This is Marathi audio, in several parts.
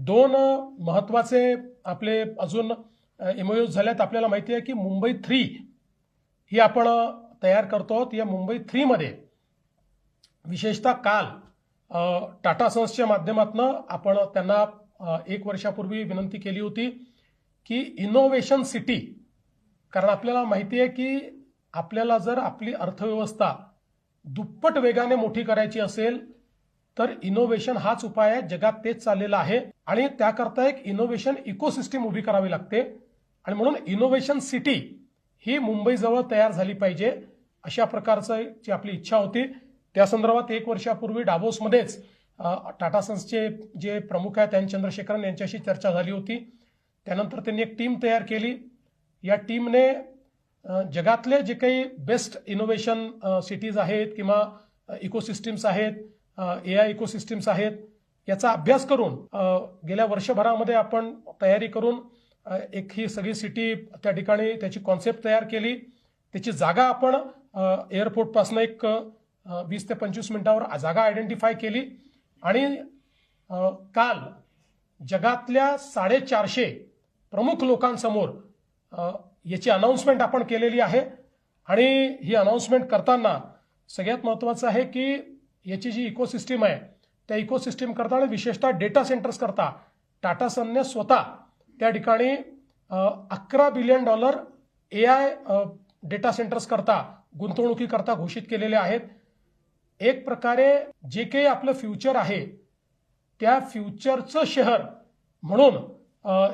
दोन महत्त्वाचे आपले अजून एमओयूज झालेत। आपल्याला माहिती आहे की मुंबई 3 ही आपण तयार करतो आहोत। या मुंबई 3 मध्ये विशेषतः काल टाटा सन्सच्या माध्यमातून आपण त्यांना 1 वर्षापूर्वी विनंती केली होती की इनोव्हेशन सिटी, कारण आपल्याला माहिती आहे की आपल्याला जर आपली अर्थव्यवस्था दुप्पट वेगाने मोठी करायची असेल तर इनोव्हेशन हाच उपाय आहे। जगात तेच चाललेलं आहे आणि त्याकरता एक इनोव्हेशन इकोसिस्टम उभी करावी लागते आणि म्हणून इनोव्हेशन सिटी ही मुंबईजवळ तयार झाली पाहिजे, अशा प्रकारची आपली इच्छा होती। त्या संदर्भात 1 वर्षापूर्वी डावोसमध्येच टाटा सन्सचे जे प्रमुख आहेत चंद्रशेखरन यांच्याशी चर्चा झाली होती। त्यानंतर त्यांनी एक टीम तयार केली। या टीमने जगातले जे काही बेस्ट इनोव्हेशन सिटीज आहेत किंवा इकोसिस्टम्स आहेत, एआय इकोसिस्टम्स आहेत, याचा अभ्यास करून गेल्या वर्षभरामध्ये आपण तयारी करून एक ही सगळी सिटी त्या ठिकाणी त्याची कॉन्सेप्ट तयार केली। त्याची जागा आपण एअरपोर्टपासून एक 20 ते 25 मिनिटावर जागा आयडेंटिफाय केली आणि काल जगातल्या 450 प्रमुख लोकांसमोर याची अनाउन्समेंट आपण केलेली आहे। आणि ही अनाउन्समेंट करताना सगळ्यात महत्त्वाचं आहे की याची जी इकोसिस्टम आहे त्या इकोसिस्टम करताना विशेषतः डेटा सेंटर्स करता टाटा सनने स्वतः त्या ठिकाणी $11 बिलियन एआय डेटा सेंटर्स करता गुंतवणुकीकरता घोषित केलेले आहेत। एक प्रकारे जे काही आपलं फ्युचर आहे त्या फ्युचरचं शहर म्हणून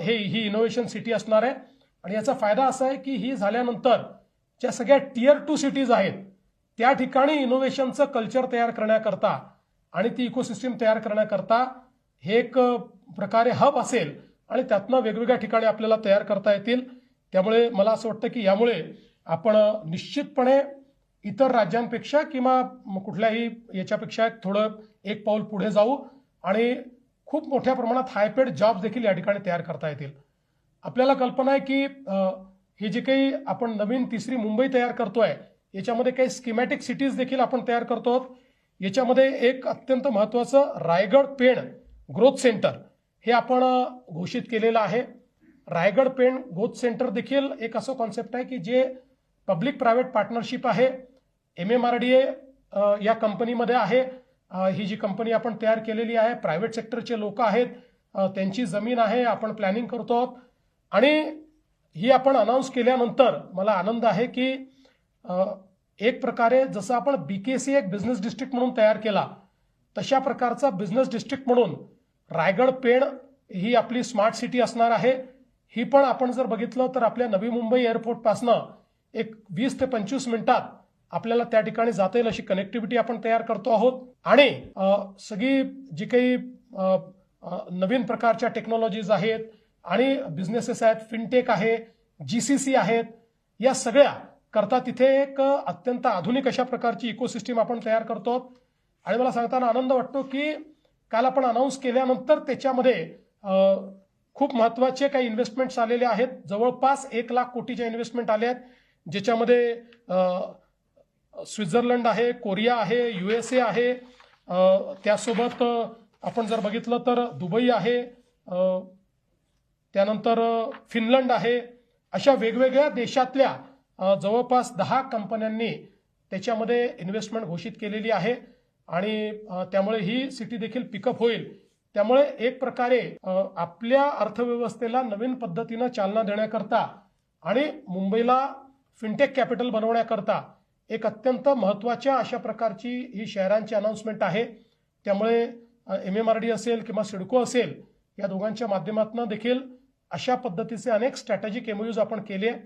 ही इनोव्हेशन सिटी असणार आहे। आणि याचा फायदा असा आहे की ही झाल्यानंतर ज्या सगळ्या टियर 2 सिटीज आहेत त्या ठिकाणी इनोव्हेशनचं कल्चर तयार करण्याकरता आणि ती इकोसिस्टम तयार करण्याकरता हे एक प्रकारे हब असेल आणि त्यातनं वेगवेगळ्या ठिकाणी आपल्याला तयार करता येतील। त्यामुळे मला असं वाटतं की यामुळे आपण निश्चितपणे इतर राज्यांपेक्षा किंवा कुठल्याही याच्यापेक्षा थोडं एक पाऊल पुढे जाऊ आणि खूप मोठ्या प्रमाणात हायपेड जॉब्स देखील या ठिकाणी तयार करता येतील। आपल्याला कल्पना आहे की ही जी काही आपण नवीन 3री मुंबई तयार करतोय याच्यामध्ये काही स्कीमॅटिक सिटीज देखील आपण तयार करतो आहोत। याच्यामध्ये एक अत्यंत महत्त्वाचं रायगड पेण ग्रोथ सेंटर हे आपण घोषित केलेलं आहे। रायगड पेण ग्रोथ सेंटर देखील एक असं कॉन्सेप्ट आहे की जे पब्लिक प्रायव्हेट पार्टनरशिप आहे, MMRDA या कंपनीमध्ये आहे। ही जी कंपनी आपण तयार केलेली आहे, प्रायव्हेट सेक्टरचे लोक आहेत, त्यांची जमीन आहे, आपण प्लॅनिंग करतो आहोत। आणि ही आपण अनाउन्स केल्यानंतर मला आनंद आहे की एक प्रकारे जसं आपण BKC एक बिझनेस डिस्ट्रिक्ट म्हणून तयार केला तशा प्रकारचा बिझनेस डिस्ट्रिक्ट म्हणून रायगड पेण ही आपली स्मार्ट सिटी असणार आहे। ही पण आपण जर बघितलं तर आपल्या नवी मुंबई एअरपोर्टपासनं एक 20 ते 25 मिनिटात आपल्याला त्या ठिकाणी जाता येईल अशी कनेक्टिव्हिटी आपण तयार करतो आहोत। आणि सगळी जी काही नवीन प्रकारच्या टेक्नॉलॉजीज आहेत आणि बिझनेसेस आहेत, फिनटेक आहे, GCC आहेत, या सगळ्या करता तिथे एक अत्यंत आधुनिक अशा प्रकारची इकोसिस्टम आपण तयार करतो। आणि मला सांगताना आनंद वाटतो की काल आपण अनाउन्स केल्यानंतर त्याच्यामध्ये खूप महत्त्वाचे काही इन्व्हेस्टमेंट्स आलेले आहेत। जवळपास 1 लाख कोटीच्या इन्व्हेस्टमेंट आले आहेत, ज्याच्यामध्ये स्वित्झर्लंड आहे, कोरिया आहे, USA आहे, त्यासोबत आपण जर बघितलं तर दुबई आहे, त्यानंतर फिनलंड आहे। अशा वेगवेगळ्या देशातल्या जवळपास 10 कंपन्यांनी त्याच्यामध्ये इन्व्हेस्टमेंट घोषित केलेली आहे आणि त्यामुळे ही सिटी देखील पिकअप होईल। त्यामुळे एक प्रकारे आपल्या अर्थव्यवस्थेला नवीन पद्धतीनं चालना देण्याकरता आणि मुंबईला फिनटेक कॅपिटल बनवण्याकरता एक अत्यंत महत्त्वाच्या अशा प्रकारची ही शहरांची अनाउन्समेंट आहे। त्यामुळे MMRD असेल किंवा सिडको असेल या दोघांच्या माध्यमातून देखील अशा पद्धतीचे अनेक स्ट्रॅटेजिक MOUs आपण केले।